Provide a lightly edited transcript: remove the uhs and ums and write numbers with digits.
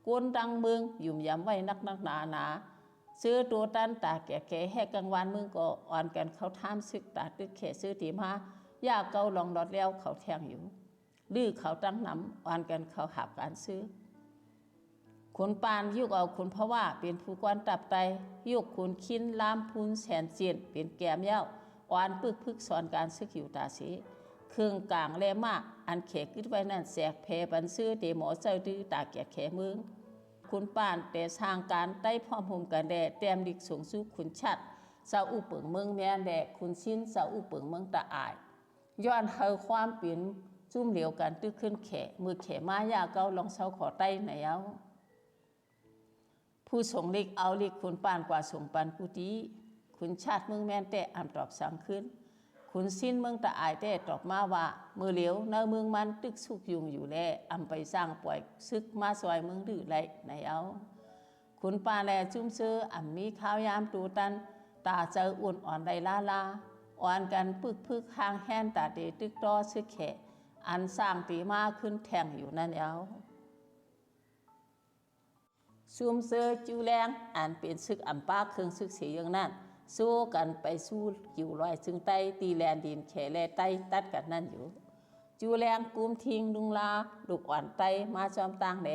ก้นดังเมืองยุ่มยำไว้นักหนาซื้อตัวตันตาแก่แห่กลางวันมึงก็อ่อนกันเขาท่ามซึกตาตึกเขซื้อตีมายาเกาลองดอดแล้วเขาแทงอยู่ดื้อเขาตั้งน้ำอ่อนกันเขาหับการซื้อขุนปานยุกเอาขุนเพราะว่าเป็นผู้กวนตับไตยุกขุนคินลามพูนแสนเจียนเป็นแก้มเย้าอ่อนพึกสอนการซึกอยู่ตาสีเครื่องกลางแลมากอันเขกขึ้นไว้นั่นแสกเพบันซื้อเดหมอเจ้าดื้อตาแก่แขมึงขุนป่านแต่ทางการใต้พร้อมหุมกันแดเตรียมดิกสูงสู้ขุนชัดเสาอุเปิงเมืองแม่แดกขุนชินเสาอุเปิงเมืองตาอายย้อนเฮาความเปลี่ยนจุ่มเหลียวกันตึกขึ้นแขมือแขมายาเกาลองเสาขอใต้ไหนเอาผู้ส่งลิกเอาลิกขุนป่านกว่าส่งปันผู้ดีขุนชาติเมืองแม่นแต่อ่ำตอบสั่งขึ้นขุนสิ้นเมืองตะอายแต่ตอบมาว่ามือเหลียวเนื้อเมืองมันตึกสุกยุงอยู่แลอำไปสร้างปล่อยซึกมาซอยเมืองดื้อไรไหนเอาขุนป่าแลจุ้มซื้อมีข้าวยามตูตันตาเจออุ่นอ่อนไดลาอ่อนกันพึกห่างแห้นตาเดตึกตอซึกแขอันสร้างตีมาขึ้นแทงอยู่นั่นเอาซุ่มเสือจูแรงอันเป็นซึกอัมปาเครื่องซึกเสียอย่างนั้นสู้กันไปสู้อยู่ลอยซึ่งไตตีแลนดินแขแลไตตัดกันนั่นอยู่จูแรงกุมทิ้งลุงลาลูกอ่อนไตมาจอมต่างแด